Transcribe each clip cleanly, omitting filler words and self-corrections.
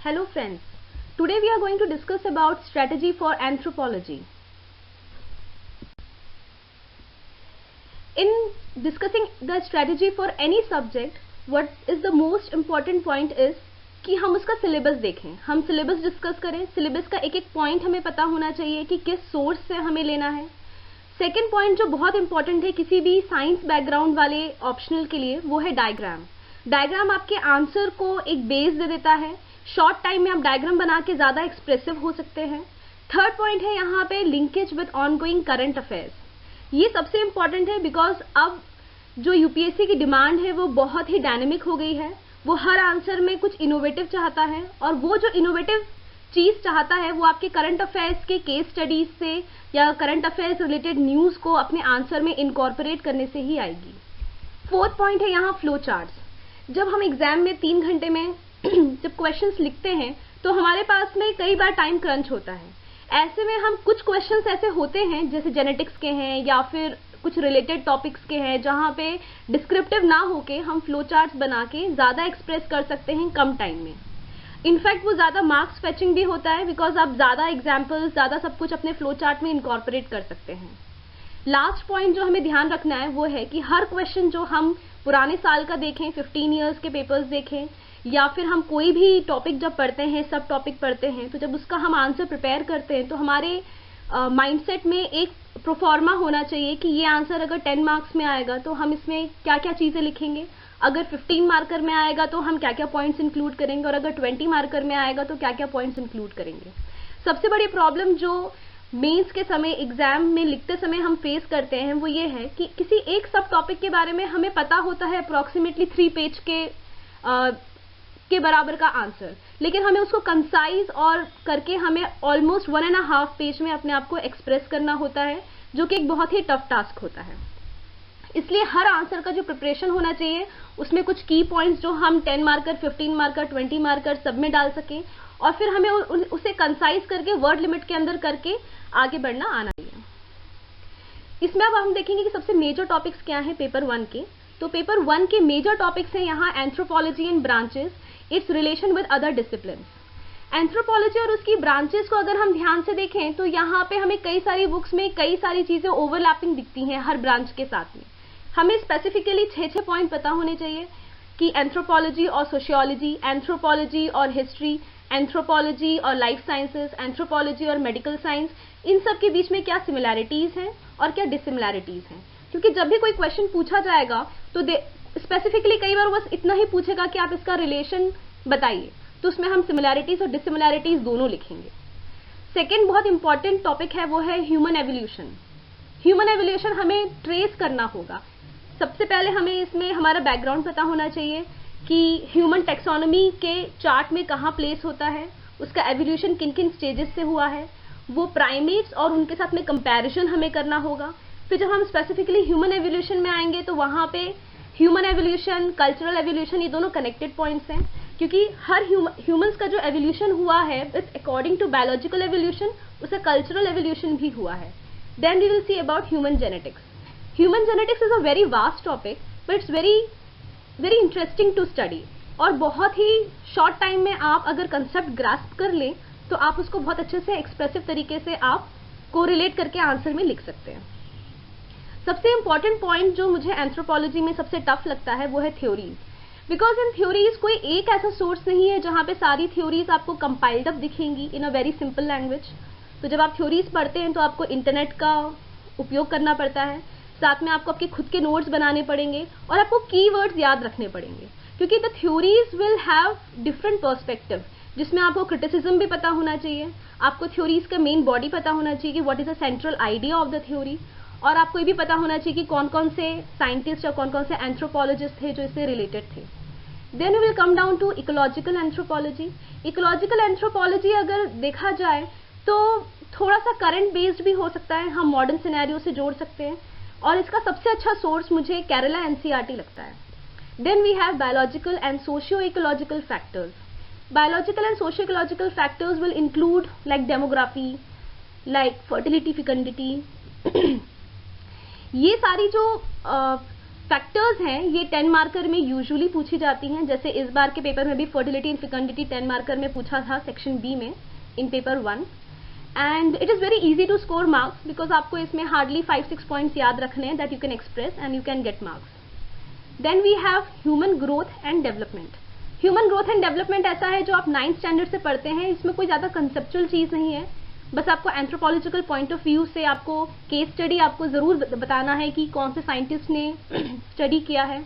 Hello friends, today we are going to discuss about strategy for anthropology. In discussing the strategy for any subject, what is the most important point is कि हम उसका syllabus देखें, हम syllabus discuss करें, syllabus का एक एक point हमें पता होना चाहिए कि किस सोर्स से हमें लेना है. सेकेंड पॉइंट जो बहुत इंपॉर्टेंट है किसी भी साइंस बैकग्राउंड वाले ऑप्शनल के लिए, वो है डायग्राम. डायग्राम आपके आंसर को एक बेस दे देता है. शॉर्ट टाइम में आप डायग्राम बना के ज़्यादा एक्सप्रेसिव हो सकते हैं. थर्ड पॉइंट है यहाँ पे linkage with ongoing current affairs. ये सबसे इम्पॉर्टेंट है बिकॉज अब जो यूपीएससी की डिमांड है वो बहुत ही डायनेमिक हो गई है. वो हर आंसर में कुछ इनोवेटिव चाहता है और वो जो इनोवेटिव चीज़ चाहता है वो आपके करंट अफेयर्स के केस स्टडीज से या करंट अफेयर्स रिलेटेड न्यूज़ को अपने आंसर में इनकॉर्पोरेट करने से ही आएगी. फोर्थ पॉइंट है यहाँ फ्लो चार्ट्स. जब हम एग्जाम में 3 घंटे में जब क्वेश्चंस लिखते हैं तो हमारे पास में कई बार टाइम क्रंच होता है. ऐसे में हम कुछ क्वेश्चंस ऐसे होते हैं जैसे जेनेटिक्स के हैं या फिर कुछ रिलेटेड टॉपिक्स के हैं जहाँ पे डिस्क्रिप्टिव ना होके हम फ्लो चार्ट्स बना के ज़्यादा एक्सप्रेस कर सकते हैं कम टाइम में. इनफैक्ट वो ज़्यादा मार्क्स फेचिंग भी होता है बिकॉज आप ज़्यादा एग्जाम्पल्स ज़्यादा सब कुछ अपने फ्लो चार्ट में इनकॉर्पोरेट कर सकते हैं. लास्ट पॉइंट जो हमें ध्यान रखना है वो है कि हर क्वेश्चन जो हम पुराने साल का देखें, 15 ईयर्स के पेपर्स देखें या फिर हम कोई भी टॉपिक जब पढ़ते हैं, सब टॉपिक पढ़ते हैं, तो जब उसका हम आंसर प्रिपेयर करते हैं तो हमारे माइंडसेट में एक प्रोफॉर्मा होना चाहिए कि ये आंसर अगर 10 मार्क्स में आएगा तो हम इसमें क्या क्या चीज़ें लिखेंगे, अगर 15 मार्कर में आएगा तो हम क्या क्या पॉइंट्स इंक्लूड करेंगे और अगर 20 मार्कर में आएगा तो क्या क्या पॉइंट्स इंक्लूड करेंगे. सबसे बड़ी प्रॉब्लम जो मेंस के समय एग्जाम में लिखते समय हम फेस करते हैं वो ये है कि किसी एक सब टॉपिक के बारे में हमें पता होता है अप्रॉक्सीमेटली 3 पेज के बराबर का आंसर, लेकिन हमें उसको कंसाइज और करके हमें ऑलमोस्ट 1.5 पेज में अपने आप को एक्सप्रेस करना होता है, जो कि एक बहुत ही टफ टास्क होता है. इसलिए हर आंसर का जो प्रिपरेशन होना चाहिए उसमें कुछ की पॉइंट्स जो हम 10 मार्कर, 15 मार्कर, 20 मार्कर सब में डाल सकें और फिर हमें उसे कंसाइज करके वर्ड लिमिट के अंदर करके आगे बढ़ना आना चाहिए. इसमें अब हम देखेंगे कि सबसे मेजर टॉपिक्स क्या हैं पेपर 1 के. तो पेपर 1 के मेजर टॉपिक्स हैं यहाँ anthropology and branches, it's relation with other discipline. Anthropology और उसकी ब्रांचेस को अगर हम ध्यान से देखें तो यहाँ पे हमें कई सारी बुक्स में कई सारी चीज़ें ओवरलैपिंग दिखती हैं हर ब्रांच के साथ में. हमें स्पेसिफिकली 6 पॉइंट पता होने चाहिए कि एंथ्रोपोलॉजी और सोशियोलॉजी, एंथ्रोपोलॉजी और हिस्ट्री, एंथ्रोपोलॉजी और लाइफ साइंसेस, एंथ्रोपोलॉजी और मेडिकल साइंस, इन सब के बीच में क्या सिमिलैरिटीज़ हैं और क्या डिसिमिलैरिटीज़ हैं. क्योंकि जब भी कोई क्वेश्चन पूछा जाएगा तो स्पेसिफिकली कई बार बस इतना ही पूछेगा कि आप इसका रिलेशन बताइए, तो उसमें हम सिमिलैरिटीज़ और डिसिमिलैरिटीज़ दोनों लिखेंगे. सेकेंड बहुत इंपॉर्टेंट टॉपिक है वो है ह्यूमन एवोल्यूशन. ह्यूमन एवोल्यूशन हमें ट्रेस करना होगा. सबसे पहले हमें इसमें हमारा बैकग्राउंड पता होना चाहिए कि ह्यूमन टेक्सोनॉमी के चार्ट में कहाँ प्लेस होता है, उसका एवोल्यूशन किन किन स्टेजेस से हुआ है, वो प्राइमेट्स और उनके साथ में कंपैरिजन हमें करना होगा. फिर जब हम स्पेसिफिकली ह्यूमन एवोल्यूशन में आएंगे तो वहाँ पे ह्यूमन एवोल्यूशन, कल्चरल एवोल्यूशन, ये दोनों कनेक्टेड पॉइंट्स हैं क्योंकि हर ह्यूमंस का जो एवोल्यूशन हुआ है it's according to biological evolution, उसका कल्चरल एवोल्यूशन भी हुआ है. Then we will see about human genetics. Human genetics is a very vast topic but it's very interesting to study और बहुत ही शॉर्ट टाइम में आप अगर कंसेप्ट ग्रास्प कर लें तो आप उसको बहुत अच्छे से एक्सप्रेसिव तरीके से आप कोरिलेट करके आंसर में लिख सकते हैं. सबसे इंपॉर्टेंट पॉइंट जो मुझे एंथ्रोपोलॉजी में सबसे टफ लगता है वो है थ्योरीज. बिकॉज इन थ्योरीज कोई एक ऐसा सोर्स नहीं है जहाँ पे सारी थ्योरीज आपको कंपाइल्ड अप दिखेंगी इन अ वेरी सिंपल लैंग्वेज. तो जब आप थ्योरीज पढ़ते हैं तो आपको इंटरनेट का उपयोग करना पड़ता है, साथ में आपको आपके खुद के नोट्स बनाने पड़ेंगे और आपको कीवर्ड्स याद रखने पड़ेंगे क्योंकि the theories will have different perspective, जिसमें आपको क्रिटिसिज्म भी पता होना चाहिए, आपको थ्योरीज का मेन बॉडी पता होना चाहिए कि what is the central idea of the theory, और आपको ये भी पता होना चाहिए कि कौन कौन से साइंटिस्ट और कौन कौन से एंथ्रोपोलॉजिस्ट थे जो इससे रिलेटेड थे. Then we will come down to ecological anthropology. Ecological anthropology अगर देखा जाए तो थोड़ा सा करंट बेस्ड भी हो सकता है, हम मॉडर्न सिनेरियो से जोड़ सकते हैं और इसका सबसे अच्छा सोर्स मुझे केरला एनसीईआरटी लगता है. Then we have biological and socio ecological factors. Biological and socio ecological factors will include like demography, like fertility, fecundity. ये सारी जो फैक्टर्स हैं ये 10 मार्कर में यूजुअली पूछी जाती हैं, जैसे इस बार के पेपर में भी फर्टिलिटी एंड फेकंडिटी 10 मार्कर में पूछा था सेक्शन बी में in paper 1, and it is very easy to score marks because आपको इसमें हार्डली 5-6 पॉइंट्स याद रखने हैं that you can express and you can get marks. Then we have human growth and development. Human growth and development ऐसा है जो आप 9th standard से पढ़ते हैं, इसमें कोई ज़्यादा कंसेप्चुअल चीज़ नहीं है, बस आपको एंथ्रोपोलॉजिकल पॉइंट ऑफ व्यू से आपको केस स्टडी आपको ज़रूर बताना है कि कौन से साइंटिस्ट ने स्टडी किया है,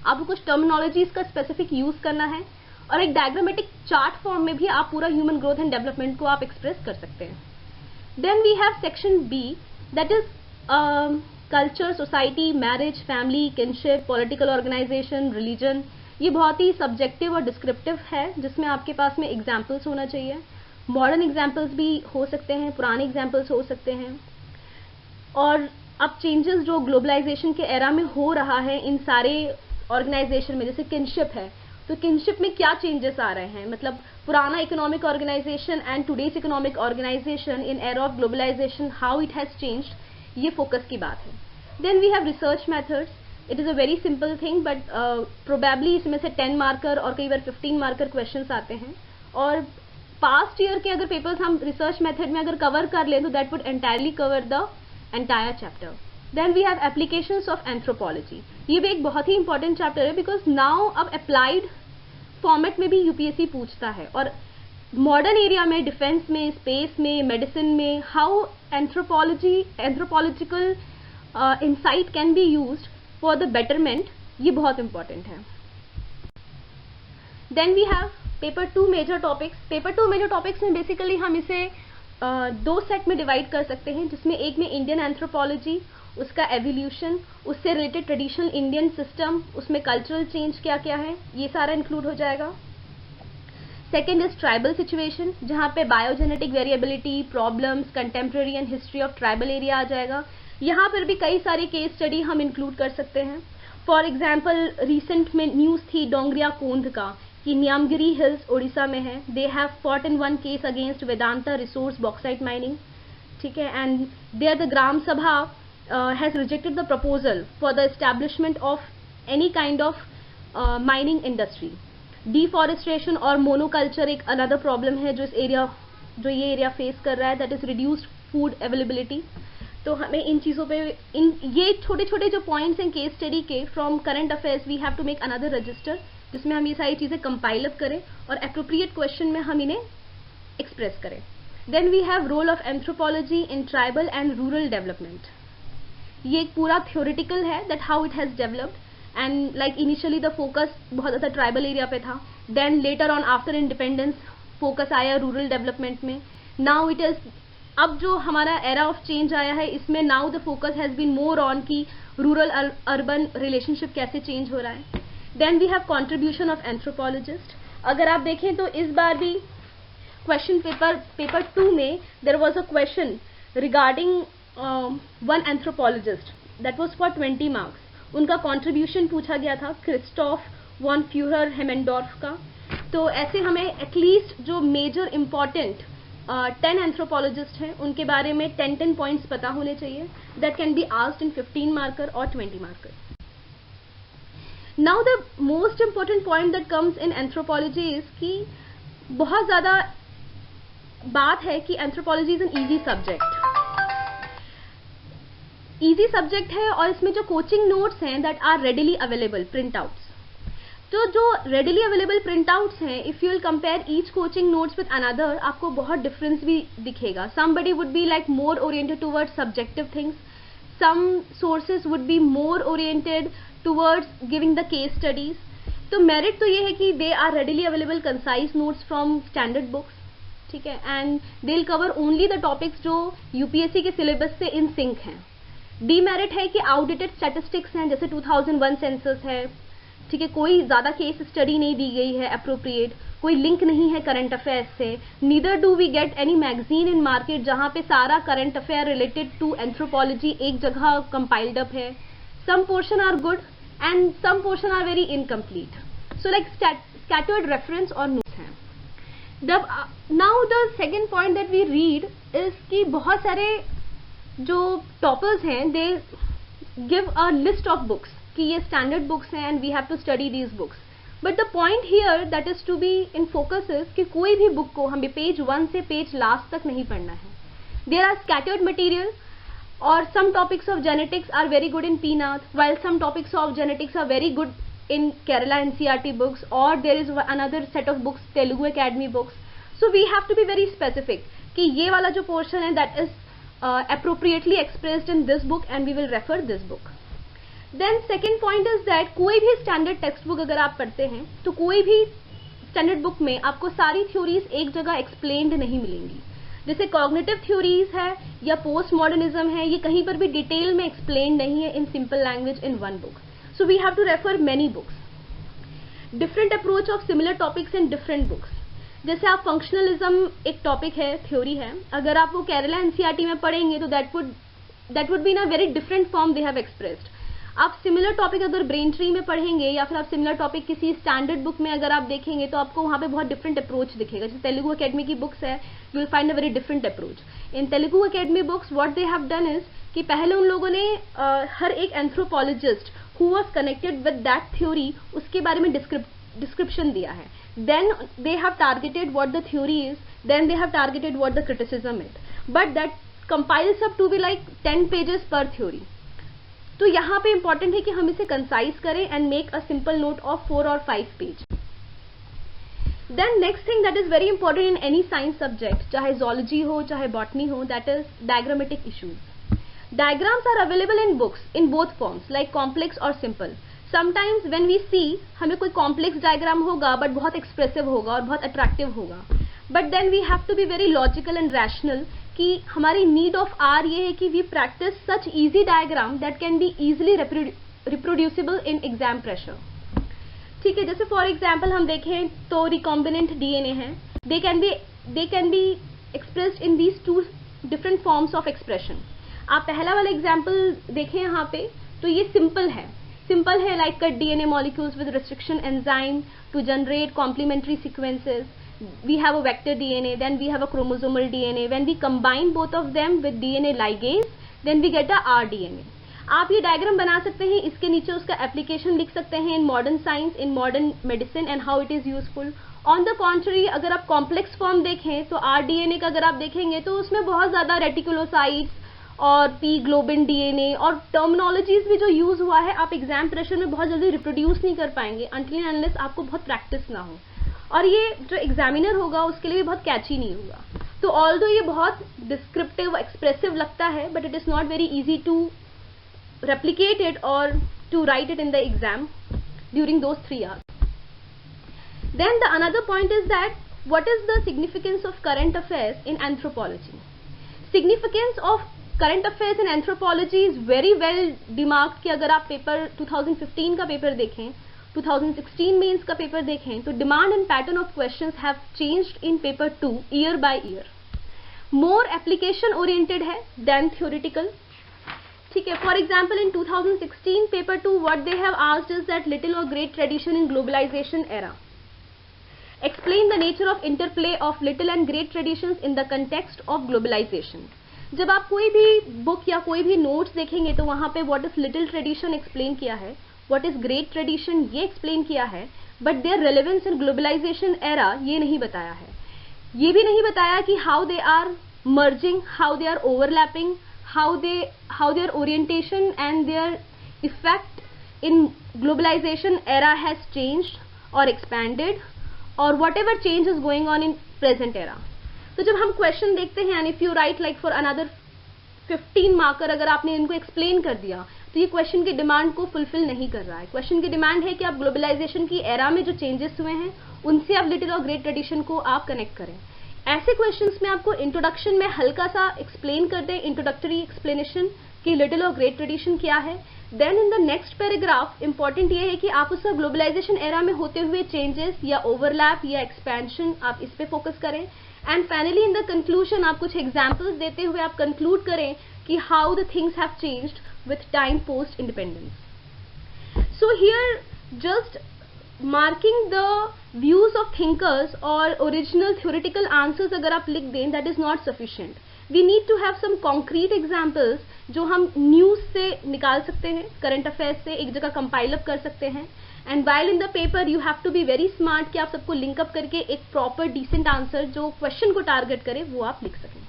आपको कुछ टर्मिनोलॉजीज का स्पेसिफिक यूज़ करना है, और एक डायग्रामेटिक चार्ट फॉर्म में भी आप पूरा ह्यूमन ग्रोथ एंड डेवलपमेंट को आप एक्सप्रेस कर सकते हैं। Then we have section B that is culture, society, marriage, family, kinship, political organisation, religion. ये बहुत ही सब्जेक्टिव और डिस्क्रिप्टिव है जिसमें आपके पास में एग्जाम्पल्स होना चाहिए। मॉडर्न एग्जाम्पल्स भी हो सकते हैं, पुराने एग्जाम्पल्स हो सकते हैं, और अब चेंजेस जो ग्लोबलाइजेशन के एरा में हो रहा है इन सारे ऑर्गेनाइजेशन में, जैसे किनशिप है तो किनशिप में क्या चेंजेस आ रहे हैं, मतलब पुराना economic organisation and today's economic organisation in era of globalisation, how it has changed, ये फोकस की बात है। Then we have research methods. It is a very simple thing but probably इसमें से 10 मार्कर और कई बार 15 मार्कर क्वेश्चंस आते हैं, और पास्ट ईयर के अगर पेपर्स हम रिसर्च मेथड में अगर कवर कर लें तो that would entirely cover the entire chapter. Then we have applications of anthropology. ये भी एक बहुत ही इंपॉर्टेंट चैप्टर है बिकॉज नाउ अब अप्लाइड फॉर्मेट में भी यूपीएससी पूछता है, और मॉडर्न एरिया में, डिफेंस में, स्पेस में, मेडिसिन में, how anthropological insight can be used for the betterment, ये बहुत इंपॉर्टेंट है। Then we have paper 2 major topics. Paper 2 major topics में बेसिकली हम इसे 2 सेट में डिवाइड कर सकते हैं, जिसमें एक में इंडियन एंथ्रोपोलॉजी, उसका एवोल्यूशन, उससे रिलेटेड ट्रेडिशनल इंडियन सिस्टम, उसमें कल्चरल चेंज क्या क्या है, ये सारा इंक्लूड हो जाएगा। सेकेंड इज ट्राइबल सिचुएशन, जहाँ पे biogenetic variability, problems, contemporary and history of tribal area आ जाएगा। यहाँ पर भी कई सारी केस स्टडी हम इंक्लूड कर सकते हैं। फॉर एग्जाम्पल रिसेंट में न्यूज़ थी डोंगरिया कोंध का कि न्यामगिरी हिल्स उड़ीसा में है, they have fought in one case against Vedanta resource bauxite mining, ठीक है, एंड देयर द ग्राम सभा has rejected the proposal for the establishment of any kind of mining industry. Deforestation और monoculture एक another problem है जो ये area face कर रहा है, that is reduced food availability. तो हमें इन चीज़ों पे ये छोटे छोटे जो पॉइंट्स हैं केस स्टडी के from current affairs, we have to make another register जिसमें हम ये सारी चीज़ें कंपाइल अप करें और अप्रोप्रिएट क्वेश्चन में हम इन्हें एक्सप्रेस करें। Then we have role of anthropology in tribal and rural development. ये एक पूरा थ्योरेटिकल है that how it has developed, and like initially the focus बहुत ज़्यादा ट्राइबल एरिया पे था, then later on after independence focus आया रूरल डेवलपमेंट में। नाउ इट इज़, अब जो हमारा एरा ऑफ चेंज आया है इसमें now the focus has been more on की रूरल अर्बन रिलेशनशिप कैसे चेंज हो रहा है। Then we have contribution of anthropologist. अगर आप देखें तो इस बार भी क्वेश्चन पेपर 2 में there was a question regarding one anthropologist that was for 20 marks. उनका कंट्रीब्यूशन पूछा गया था क्रिस्टोफ वॉन फ्यूहर हेमेंडॉर्फ का। तो ऐसे हमें एटलीस्ट जो मेजर इम्पॉर्टेंट 10 एंथ्रोपोलॉजिस्ट हैं उनके बारे में 10 पॉइंट्स पता होने चाहिए, that can be asked in 15 marker और 20 marker. Now the most important point that comes in anthropology is कि बहुत ज़्यादा बात है कि anthropology is an easy subject. Easy subject है और इसमें जो कोचिंग नोट्स हैं that are readily available print outs. तो जो रेडिली अवेलेबल प्रिंट आउट्स हैं, if you will compare each coaching notes with another, आपको बहुत डिफरेंस भी दिखेगा। Somebody would be like more oriented towards subjective things, some sources would be more oriented towards giving the case studies. तो merit तो ये है कि they are readily available concise notes from standard books, ठीक है, and they will cover only the topics जो UPSC के syllabus से इन सिंक हैं। डीमेरिट है कि आउटडेटेड स्टैटिस्टिक्स हैं, जैसे 2001 सेंसस है, ठीक है, कोई ज़्यादा केस स्टडी नहीं दी गई है अप्रोप्रिएट, कोई लिंक नहीं है करंट अफेयर्स से। Neither do we get any magazine in market जहाँ पे सारा current affair related to anthropology एक जगह कंपाइल्ड अप है। Some portion are good and some portion are very incomplete, so like scattered reference और notes हैं। Now the second point that we read is कि बहुत सारे जो टॉपर्स हैं दे give a list of books कि ये standard books हैं and we have to study these books. But the point here that is to be in focus is कि कोई भी book को हमें page 1 से page last तक नहीं पढ़ना है. There are scattered material, or some topics of genetics are very good in Pnath, while some topics of genetics are very good in Kerala NCERT books, or there is another set of books, Telugu Academy books. So we have to be very specific कि ये वाला जो portion है that is appropriately expressed in this book and we will refer this book. Then second point is that कोई भी standard textbook अगर आप पढ़ते हैं तो कोई भी standard book में आपको सारी theories एक जगह explained नहीं मिलेंगी. जैसे cognitive theories है या post modernism है, ये कहीं पर भी डिटेल में explained नहीं है in simple language in one book. So we have to refer many books. Different approach of similar topics in different books. जैसे आप फंक्शनलिज्म एक टॉपिक है, थ्योरी है, अगर आप वो केरला एनसीईआरटी में पढ़ेंगे तो that would be in a very different form they have expressed. आप सिमिलर टॉपिक अगर ब्रेन ट्री में पढ़ेंगे या फिर आप सिमिलर टॉपिक किसी स्टैंडर्ड बुक में अगर आप देखेंगे तो आपको वहाँ पे बहुत डिफरेंट अप्रोच दिखेगा. जैसे तेलुगु अकेडमी की बुक्स है, you will find a very different approach. In Telugu academy books what they have done is कि पहले उन लोगों ने हर एक anthropologist who was connected with that theory उसके बारे में डिस्क्रिप्शन दिया है. Then they have targeted what the theory is, then they have targeted what the criticism is, but that compiles up to be like 10 pages per theory. तो यहाँ पे important है कि हम इसे concise करें and make a simple note of 4 or 5 page. Then next thing that is very important in any science subject, चाहे zoology हो चाहे botany हो, that is diagrammatic issues. Diagrams are available in books in both forms like complex or simple. Sometimes when we see हमें कोई complex diagram होगा but बहुत expressive होगा और बहुत attractive होगा, but then we have to be very logical and rational कि हमारी need of R ये है कि we practice such easy diagram that can be easily reproducible in exam pressure. ठीक है, जैसे for example हम देखें तो recombinant DNA है, they can be expressed in these two different forms of expression. आप पहला वाला example देखें यहाँ पे तो ये simple है like cut DNA molecules with restriction enzyme to generate complementary sequences. We have a vector DNA, then we have a chromosomal DNA. When we combine both of them with DNA ligase, then we get a rDNA. आप ये diagram बना सकते हैं, इसके नीचे उसका application लिख सकते हैं in modern science, in modern medicine and how it is useful. On the contrary, अगर आप कॉम्प्लेक्स फॉर्म देखें तो rDNA का अगर आप देखेंगे तो उसमें बहुत ज़्यादा रेटिकुलोसाइट्स और पी ग्लोबिन डीएनए और टर्मिनोलॉजीज भी जो यूज हुआ है आप एग्जाम प्रेशर में बहुत जल्दी रिप्रोड्यूस नहीं कर पाएंगे until and unless आपको बहुत प्रैक्टिस ना हो, और ये जो एग्जामिनर होगा उसके लिए भी बहुत कैची नहीं होगा. तो ऑल्दो ये बहुत डिस्क्रिप्टिव एक्सप्रेसिव लगता है but it is not very easy to replicate it और to write it in the exam during those 3 hours. Then the another point is that what is the significance of current affairs in anthropology? Significance of current affairs in anthropology is very well demarcated कि अगर आप paper 2015 का paper देखें, 2016 mains का paper देखें तो demand and pattern of questions have changed in paper 2 year by year. More application oriented है then theoretical. ठीक है, for example in 2016 paper 2 what they have asked is that little और great tradition in globalisation era. Explain the nature of interplay of little and great traditions in the context of globalization. जब आप कोई भी book या कोई भी notes देखेंगे तो वहाँ पे what is little tradition explain किया है, व्हाट इज ग्रेट ट्रेडिशन ये एक्सप्लेन किया है, but their relevance in globalisation era ये नहीं बताया है. ये भी नहीं बताया कि how they are merging, how they are overlapping, how their orientation and their effect in globalisation era has changed और एक्सपैंडेड और whatever change is going on in present era. तो जब हम क्वेश्चन देखते हैं and if you right like for another 15 marker, अगर आपने इनको एक्सप्लेन कर दिया तो ये क्वेश्चन की डिमांड को फुलफिल नहीं कर रहा है. क्वेश्चन की डिमांड है कि आप ग्लोबलाइजेशन की एरा में जो चेंजेस हुए हैं उनसे आप लिटिल और ग्रेट ट्रेडिशन को आप कनेक्ट करें. ऐसे क्वेश्चंस में आपको इंट्रोडक्शन में हल्का सा एक्सप्लेन कर दें, इंट्रोडक्टरी एक्सप्लेनेशन कि लिटिल और ग्रेट ट्रेडिशन क्या है. Then in the next paragraph important ये है कि आप उसका ग्लोबलाइजेशन एरा में होते हुए चेंजेस या ओवरलैप या एक्सपेंशन आप इस पे फोकस करें. And finally in the conclusion आप कुछ एग्जाम्पल्स देते हुए आप कंक्लूड करें कि how the things have changed with time post independence. So here just marking the views of thinkers और ओरिजिनल थ्योरेटिकल आंसर्स अगर आप लिख दें that is not sufficient. We need to have some concrete examples जो हम news से निकाल सकते हैं, करंट अफेयर्स से एक जगह कंपाइल अप कर सकते हैं. And while in the paper you have to be very smart कि आप सबको लिंकअप करके एक प्रॉपर डिसेंट आंसर जो क्वेश्चन को टारगेट करे वो आप लिख सकें.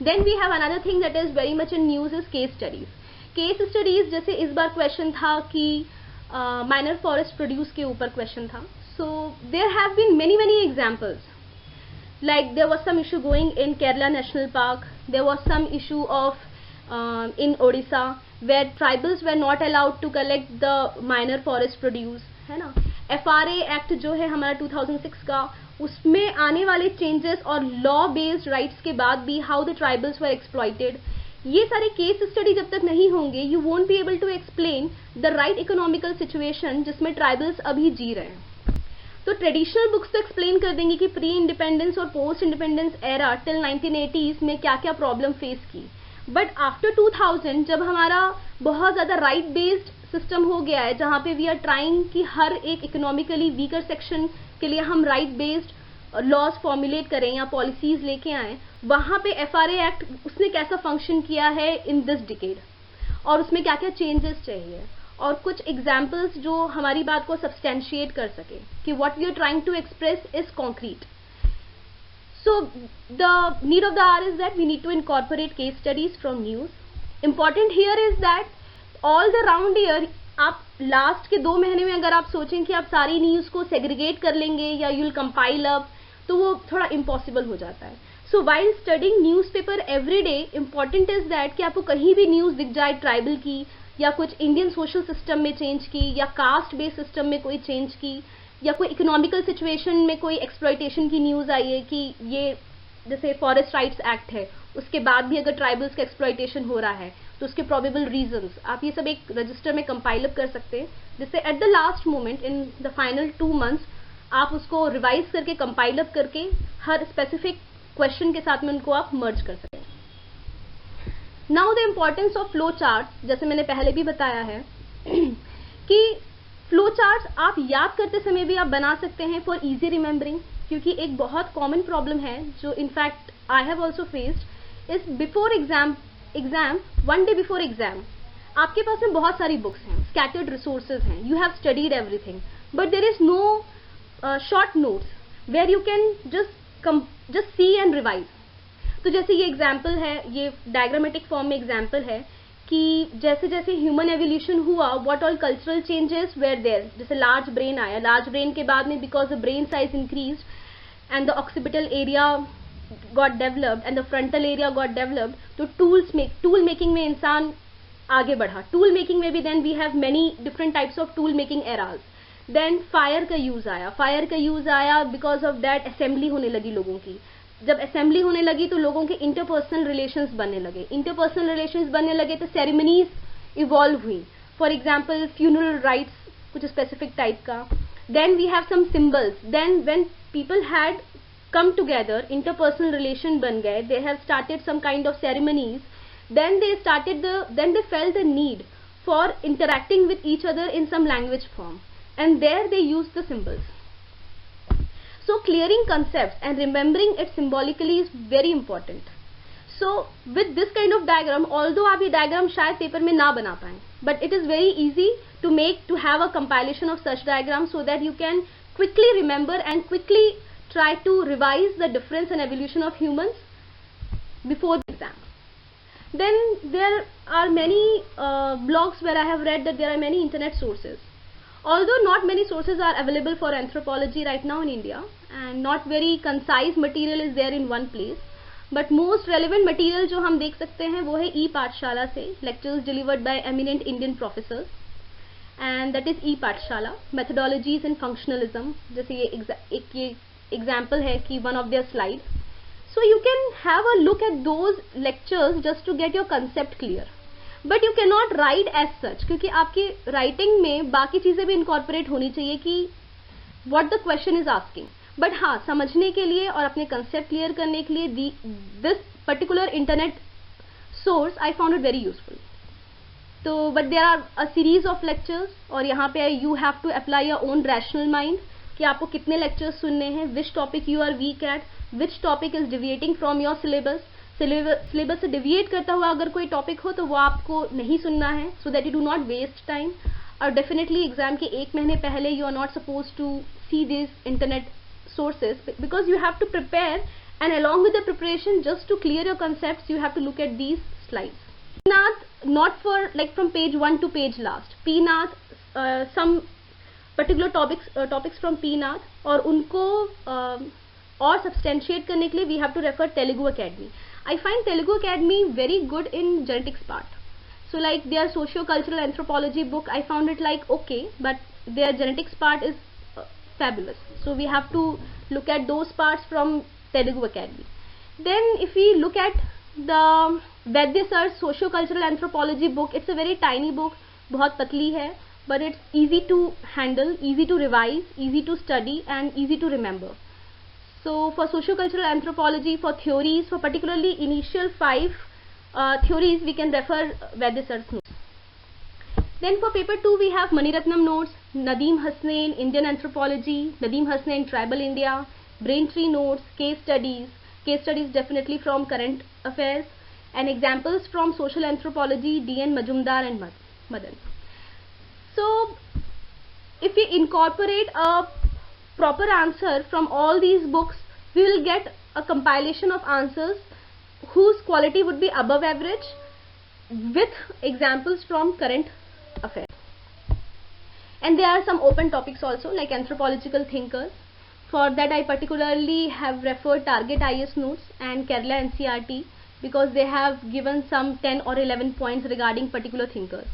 Then we have another thing that is very much in news is case studies. Case studies जैसे इस बार क्वेश्चन था कि माइनर फॉरेस्ट प्रोड्यूस के ऊपर क्वेश्चन था. So there have been many examples. Like there was some issue going in Kerala National Park, there was some issue of in Odisha where tribals were not allowed to collect the minor forest produce, है ना. FRA Act जो है हमारा 2006 का, उसमें आने वाले changes और law based rights के बाद भी how the tribals were exploited, ये सारे केस स्टडी जब तक नहीं होंगे you won't be able to explain the right economical situation जिसमें tribals अभी जी रहे हैं. तो ट्रेडिशनल बुक्स तो एक्सप्लेन कर देंगे कि प्री इंडिपेंडेंस और post independence era till 1980s में क्या क्या प्रॉब्लम फेस की. बट आफ्टर 2000 जब हमारा बहुत ज़्यादा राइट बेस्ड सिस्टम हो गया है जहाँ पे वी आर ट्राइंग कि हर एक इकोनॉमिकली वीकर सेक्शन के लिए हम राइट बेस्ड लॉज फॉर्मुलेट करें या पॉलिसीज लेके आएँ, वहाँ पे FRA एक्ट उसने कैसा फंक्शन किया है इन दिस डिकेड और उसमें क्या क्या चेंजेस चाहिए और कुछ एग्जाम्पल्स जो हमारी बात को सब्सटेंशिएट कर सके कि what we are trying to express is concrete. So the need of the hour is that we need to incorporate case studies from news. Important here is that all the round year आप last के 2 महीने में अगर आप सोचें कि आप सारी न्यूज को सेग्रीगेट कर लेंगे या यू विल कंपाइल अप, तो वो थोड़ा इम्पॉसिबल हो जाता है. So while studying news paper every day, important is that कि आपको कहीं भी न्यूज दिख जाए ट्राइबल की या कुछ इंडियन सोशल सिस्टम में चेंज की या कास्ट बेस्ड सिस्टम में कोई चेंज की या कोई इकोनॉमिकल सिचुएशन में कोई एक्सप्लॉयटेशन की न्यूज़ आई है कि ये जैसे फॉरेस्ट राइट्स एक्ट है उसके बाद भी अगर ट्राइबल्स का एक्सप्लॉयटेशन हो रहा है तो उसके प्रोबेबल रीजंस आप ये सब एक रजिस्टर में कंपाइल अप कर सकते हैं जिससे at the last moment in the final 2 months आप उसको रिवाइज करके कंपाइल अप करके हर स्पेसिफिक क्वेश्चन के साथ में उनको आप मर्ज कर सकें. Now the importance of flow chart, जैसे मैंने पहले भी बताया है कि फ्लो चार्ट आप याद करते समय भी आप बना सकते हैं फॉर इजी रिमेम्बरिंग, क्योंकि एक बहुत कॉमन प्रॉब्लम है जो in fact I have also faced is before exam 1 day before exam आपके पास में बहुत सारी बुक्स हैं, स्कैटर्ड रिसोर्सेज हैं, you have studied everything but there is no short notes where you can just see and revise. तो जैसे ये एग्जाम्पल है, ये डायग्रामेटिक फॉर्म में एग्जाम्पल है कि जैसे जैसे ह्यूमन एवोल्यूशन हुआ what all cultural changes were there. जैसे लार्ज ब्रेन आया, लार्ज ब्रेन के बाद में because the brain size increased and the occipital area got developed and the frontal area got developed, तो टूल मेकिंग में इंसान आगे बढ़ा. टूल मेकिंग में भी then we have many different types of tool making eras. Then fire का use आया because of that assembly होने लगी लोगों की. जब असेंबली होने लगी तो लोगों के इंटरपर्सनल रिलेशंस बनने लगे तो सेरेमनीज इवॉल्व हुई. फॉर एग्जाम्पल फ्यूनरल राइट्स कुछ स्पेसिफिक टाइप का. Then we have some symbols. Then when people had come together, interpersonal relation बन गए, they have started some kind of ceremonies, then they felt the need for interacting with each other in some language form and there they use the symbols. So clearing concepts and remembering it symbolically is very important. So with this kind of diagram, although आप ये diagram शायद paper में ना बना पाएं, but it is very easy to have a compilation of such diagrams so that you can quickly remember and quickly try to revise the difference and evolution of humans before the exam. Then there are many blogs where I have read that there are many internet sources. Although not many sources are available for anthropology right now in India and not very concise material is there in one place, but most relevant material जो हम देख सकते हैं वो है e-पाठशाला से, lectures delivered by eminent Indian professors, and that is e-पाठशाला, methodologies and functionalism. जैसे ये example है कि one of their slides. So you can have a look at those lectures just to get your concept clear. But you can not write as such, क्योंकि आपकी writing में बाकी चीज़ें भी इनकॉर्पोरेट होनी चाहिए कि what the question is asking. But हाँ, समझने के लिए और अपने कंसेप्ट क्लियर करने के लिए this particular internet source I found it very useful. तो but there are a series of lectures और यहाँ पे you have to apply your own rational mind कि आपको कितने लेक्चर्स सुनने हैं, which topic you are weak at, which topic is deviating from your syllabus, syllabus से डिविएट करता हुआ अगर कोई टॉपिक हो तो वो आपको नहीं सुनना है, so that you do not waste time. और डेफिनेटली एग्जाम के 1 महीने पहले you are not suppose to see this internet sources, because you have to prepare, and along with the preparation, just to clear your concepts, you have to look at these slides. PNAT, not for like from page 1 to page last. PNAT, some particular topics from PNAT, और उनको और substantiate करने के लिए we have to refer Telugu Academy. I find Telugu Academy very good in genetics part. So like their socio-cultural anthropology book, I found it like okay, but their genetics part is fabulous. So we have to look at those parts from Telugu Academy. Then if we look at the Vaidya sir's socio-cultural anthropology book, it's a very tiny book, बहुत पतली है, but it's easy to handle, easy to revise, easy to study and easy to remember. So for socio-cultural anthropology, for theories, for particularly initial 5 theories, we can refer Vaidya sir's notes. Then for paper 2 we have Maniratnam notes, Nadeem Hasnain Indian Anthropology, Nadeem Hasnain Tribal India, Braintree notes, case studies definitely from current affairs, and examples from social anthropology, D.N. Majumdar and Madan. So if we incorporate a proper answer from all these books, we will get a compilation of answers whose quality would be above average with examples from current affairs. And there are some open topics also, like anthropological thinkers. For that I particularly have referred Target IS notes and Kerala NCERT, because they have given some 10 or 11 points regarding particular thinkers.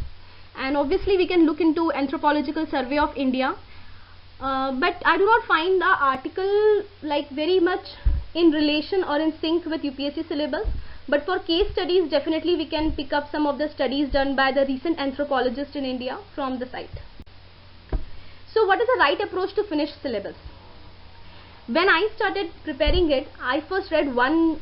And obviously we can look into Anthropological Survey of India, but I do not find the article like very much in relation or in sync with UPSC syllabus. But for case studies, definitely we can pick up some of the studies done by the recent anthropologists in India from the site. So what is the right approach to finish syllabus? When I started preparing it, I first read one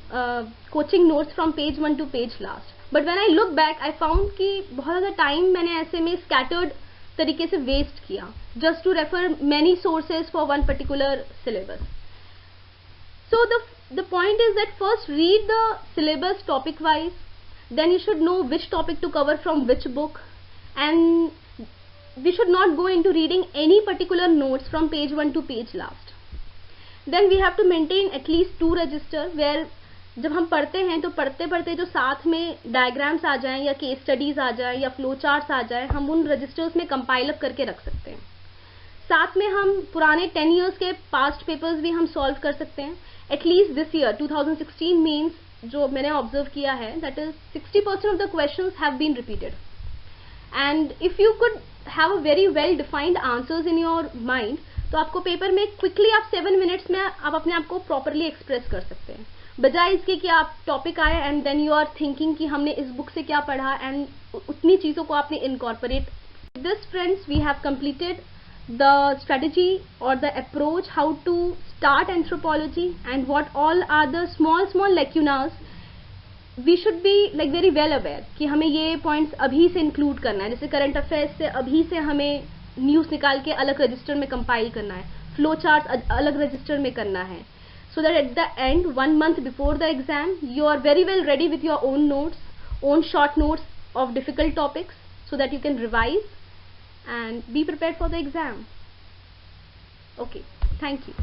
coaching notes from page 1 to page last. But when I look back, I found कि बहुत ज़्यादा time मैंने ऐसे में scattered तरीके से waste किया, just to refer many sources for one particular syllabus. So the point is that first read the syllabus topic wise, then you should know which topic to cover from which book, and we should not go into reading any particular notes from page 1 to page last. Then we have to maintain at least 2 register, where जब हम पढ़ते हैं तो पढ़ते पढ़ते जो साथ में डायग्राम्स आ जाएं या केस स्टडीज आ जाएं या फ्लो चार्ट्स आ जाएं, हम उन रजिस्टर्स में कंपाइल अप करके रख सकते हैं. साथ में हम पुराने 10 इयर्स के पास्ट पेपर्स भी हम सॉल्व कर सकते हैं. एटलीस्ट दिस ईयर 2016 मीन्स जो मैंने ऑब्जर्व किया है, that is 60% of the questions have been repeated. And if you could have a very well defined answers in your mind, तो आपको पेपर में क्विकली आप 7 मिनट्स में आप अपने आप को प्रॉपरली एक्सप्रेस कर सकते हैं, बजाय इसके कि आप टॉपिक आए and then you are thinking कि हमने इस बुक से क्या पढ़ा एंड उतनी चीज़ों को आपने incorporate. This friends, we have completed the strategy or the approach how to start anthropology and what all are the small lacunas we should be like very well aware कि हमें ये points अभी से include करना है. जैसे current affairs से अभी से हमें news निकाल के अलग register में compile करना है, flow charts अलग register में करना है, so that at the end 1 month before the exam you are very well ready with your own notes, own short notes of difficult topics, so that you can revise and be prepared for the exam. Okay, thank you.